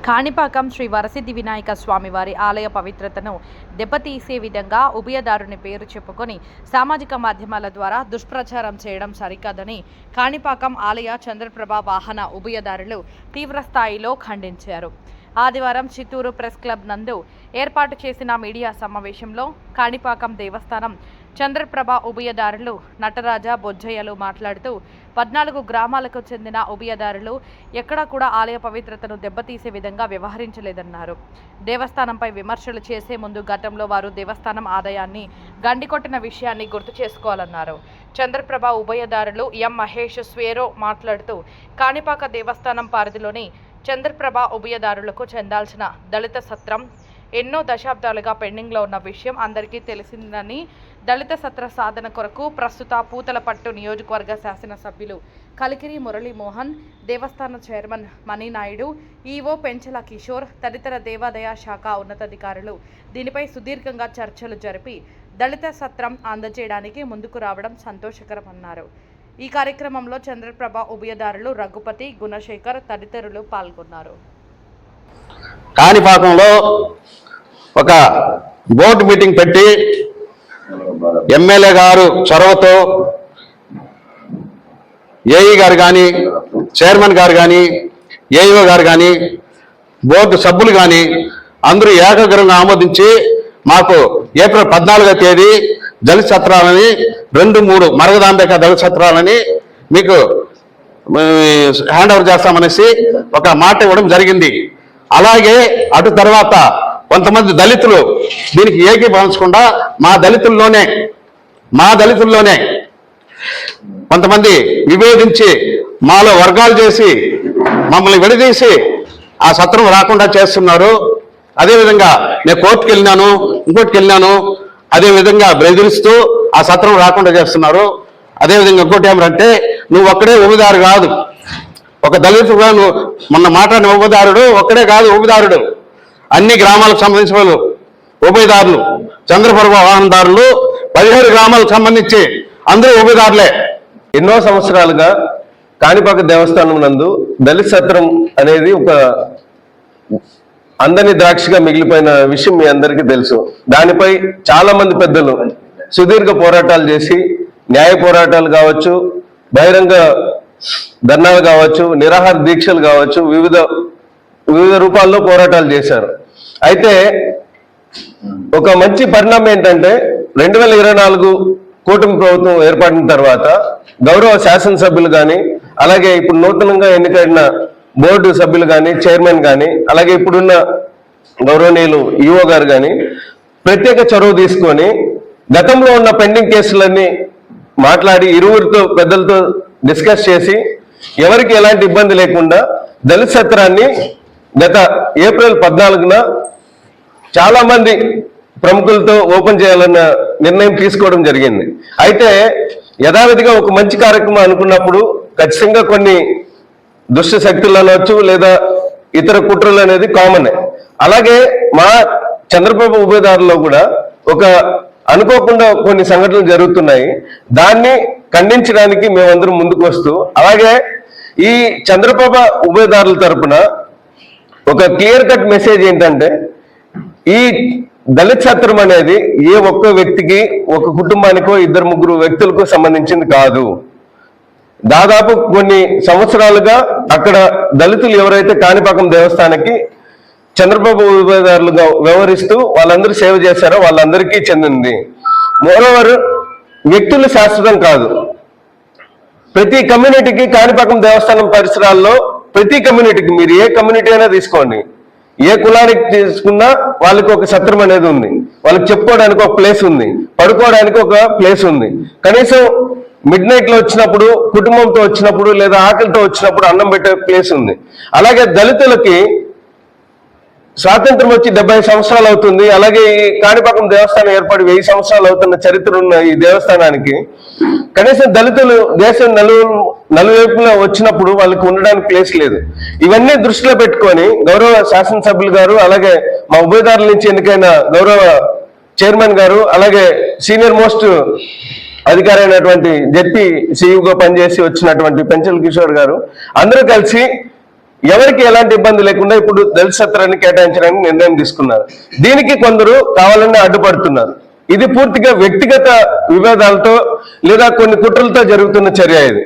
కాణిపాకం శ్రీ వరసిద్ధి వినాయక స్వామివారి ఆలయ పవిత్రతను దెబ్బతీసే విధంగా ఉభయదారుని పేరు చెప్పుకొని సామాజిక మాధ్యమాల ద్వారా దుష్ప్రచారం చేయడం సరికాదని కాణిపాకం ఆలయ చంద్రప్రభ వాహన ఉభయదారులు తీవ్రస్థాయిలో ఖండించారు. ఆదివారం చిత్తూరు ప్రెస్ క్లబ్ నందు ఏర్పాటు చేసిన మీడియా సమావేశంలో కాణిపాకం దేవస్థానం చంద్రప్రభ ఉభయదారులు నటరాజ బొజ్జయ్యలు మాట్లాడుతూ 14 గ్రామాలకు చెందిన ఉభయదారులు ఎక్కడా కూడా ఆలయ పవిత్రతను దెబ్బతీసే విధంగా వ్యవహరించలేదన్నారు. దేవస్థానంపై విమర్శలు చేసే ముందు గతంలో వారు దేవస్థానం ఆదాయాన్ని గండికొట్టిన విషయాన్ని గుర్తు చేసుకోవాలన్నారు. చంద్రప్రభ ఉభయదారులు ఎం మహేష్ స్వేరో మాట్లాడుతూ కాణిపాక దేవస్థానం పరిధిలోని చంద్రప్రభ ఉభయదారులకు చెందాల్సిన దళిత సత్రం ఎన్నో దశాబ్దాలుగా పెండింగ్లో ఉన్న విషయం అందరికీ తెలిసిందని, దళిత సత్ర సాధన కొరకు ప్రస్తుత పూతలపట్టు నియోజకవర్గ శాసనసభ్యులు కలికిరి మురళీమోహన్, దేవస్థాన చైర్మన్ మణినాయుడు, ఈవో పెంచల కిషోర్ తదితర దేవాదాయ శాఖ ఉన్నతాధికారులు దీనిపై సుదీర్ఘంగా చర్చలు జరిపి దళిత సత్రం అందజేయడానికి ముందుకు రావడం సంతోషకరమన్నారు. ఈ కార్యక్రమంలో చంద్రప్రభ ఉభయదారులు రఘుపతి, గుణశేఖర్ తదితరులు పాల్గొన్నారు. కాణిపాకంలో ఒక బోర్డు మీటింగ్ పెట్టి ఎమ్మెల్యే గారు చొరవతో ఏఈ గారు కానీ, చైర్మన్ గారు కానీ, ఏఈఓ గారు కానీ, బోర్డు సభ్యులు కానీ అందరూ ఏకగ్రంగా ఆమోదించి మాకు ఏప్రిల్ 14వ తేదీ దళిత సత్రాలని 2-3 మరగదాంబిక దళిత సత్రాలని మీకు హ్యాండ్ ఓవర్ చేస్తామనేసి ఒక మాట ఇవ్వడం జరిగింది. అలాగే అటు తర్వాత కొంతమంది దళితులు దీనికి ఏకీభవించకుండా మా దళితుల్లోనే కొంతమంది విభేదించి మాలో వర్గాలు చేసి మమ్మల్ని విడదీసి ఆ సత్రం రాకుండా చేస్తున్నారు. అదేవిధంగా నేను కోర్టుకు వెళ్ళినాను, ఇంకోటికి వెళ్ళినాను, అదేవిధంగా బెదిరిస్తూ ఆ సత్రం రాకుండా చేస్తున్నారు. అదేవిధంగా ఇంకోటి ఏమంటే నువ్వు ఒక్కడే ఉభయదారు కాదు, ఒక దళితుడుగా నువ్వు మొన్న మాట్లాడిన ఉభయదారుడు ఒక్కడే కాదు, ఉభయదారుడు అన్ని గ్రామాలకు సంబంధించిన వాళ్ళు ఉభయదారులు, చంద్రప్రభ వాహనదారులు 17 గ్రామాలకు సంబంధించి అందరూ ఉభయదారులే. ఎన్నో సంవత్సరాలుగా కాణిపాక దేవస్థానం నందు దళిత సత్రం అనేది ఒక అందని ద్రాక్షగా మిగిలిపోయిన విషయం మీ అందరికీ తెలుసు. దానిపై చాలా మంది పెద్దలు సుదీర్ఘ పోరాటాలు చేసి, న్యాయ పోరాటాలు కావచ్చు, బహిరంగ ధర్నాలు కావచ్చు, నిరాహార దీక్షలు కావచ్చు, వివిధ రూపాల్లో పోరాటాలు చేశారు. అయితే ఒక మంచి పరిణామం ఏంటంటే 2024 కూటమి ప్రభుత్వం ఏర్పడిన తర్వాత గౌరవ శాసనసభ్యులు కానీ, అలాగే ఇప్పుడు నూతనంగా ఎన్నికైన బోర్డు సభ్యులు కానీ, చైర్మన్ కానీ, అలాగే ఇప్పుడున్న గౌరవనీయులు ఈఓ గారు కానీ ప్రత్యేక చొరవ తీసుకొని గతంలో ఉన్న పెండింగ్ కేసులన్నీ మాట్లాడి ఇరువురితో పెద్దలతో డిస్కస్ చేసి ఎవరికి ఎలాంటి ఇబ్బంది లేకుండా దళిత సత్రాన్ని గత ఏప్రిల్ 14న చాలా మంది ప్రముఖులతో ఓపెన్ చేయాలన్న నిర్ణయం తీసుకోవడం జరిగింది. అయితే యథావిధిగా ఒక మంచి కార్యక్రమం అనుకున్నప్పుడు ఖచ్చితంగా కొన్ని దుష్ట శక్తులు అనవచ్చు, లేదా ఇతర కుట్రలు అనేది కామనే. అలాగే మా చంద్రప్రభ ఉభయదారులో కూడా ఒక అనుకోకుండా కొన్ని సంఘటనలు జరుగుతున్నాయి. దాన్ని ఖండించడానికి మేమందరం ముందుకు వస్తూ, అలాగే ఈ చంద్రప్రభ ఉభయదారుల తరపున ఒక క్లియర్ కట్ మెసేజ్ ఏంటంటే, ఈ దళిత సత్రం అనేది ఏ ఒక్క వ్యక్తికి, ఒక కుటుంబానికో 2-3 వ్యక్తులకు సంబంధించింది కాదు. దాదాపు కొన్ని సంవత్సరాలుగా అక్కడ దళితులు ఎవరైతే కాణిపాకం దేవస్థానానికి చంద్రబాబు ఉభయదారులుగా వ్యవహరిస్తూ వాళ్ళందరూ సేవ చేశారో వాళ్ళందరికీ చెందింది. మోరోవర్ వ్యక్తులు శాశ్వతం కాదు. ప్రతి కమ్యూనిటీకి కాణిపాకం దేవస్థానం పరిసరాల్లో ప్రతి కమ్యూనిటీకి, మీరు ఏ కమ్యూనిటీ అయినా తీసుకోండి, ఏ కులానికి తీసుకున్నా వాళ్ళకి ఒక సత్రం అనేది ఉంది, వాళ్ళకి చెప్పుకోవడానికి ఒక ప్లేస్ ఉంది, పడుకోవడానికి ఒక ప్లేస్ ఉంది. కనీసం మిడ్ నైట్ లో వచ్చినప్పుడు, కుటుంబంతో వచ్చినప్పుడు, లేదా ఆకలితో వచ్చినప్పుడు అన్నం పెట్టే ప్లేస్ ఉంది. అలాగే దళితులకి స్వాతంత్రం వచ్చి 70 సంవత్సరాలు అవుతుంది. అలాగే ఈ కాణిపాకం దేవస్థానం ఏర్పడి 1000 సంవత్సరాలు అవుతున్న చరిత్ర ఉన్న ఈ దేవస్థానానికి కనీసం దళితులు దేశం నలువైపులా వచ్చినప్పుడు వాళ్ళకి ఉండడానికి ప్లేస్ లేదు. ఇవన్నీ దృష్టిలో పెట్టుకొని గౌరవ శాసనసభ్యులు గారు, అలాగే మా ఉభయదారుల నుంచి ఎన్నికైన గౌరవ చైర్మన్ గారు, అలాగే సీనియర్ మోస్ట్ అధికారి అయినటువంటి జెడ్పీ సీఈఓగా పనిచేసి వచ్చినటువంటి పెంచల కిషోర్ గారు అందరూ కలిసి ఎవరికి ఎలాంటి ఇబ్బంది లేకుండా ఇప్పుడు దళిత సత్రాన్ని కేటాయించడానికి నిర్ణయం తీసుకున్నారు. దీనికి కొందరు కావాలని అడ్డుపడుతున్నారు. ఇది పూర్తిగా వ్యక్తిగత విభేదాలతో లేదా కొన్ని కుట్రలతో జరుగుతున్న చర్య ఇది.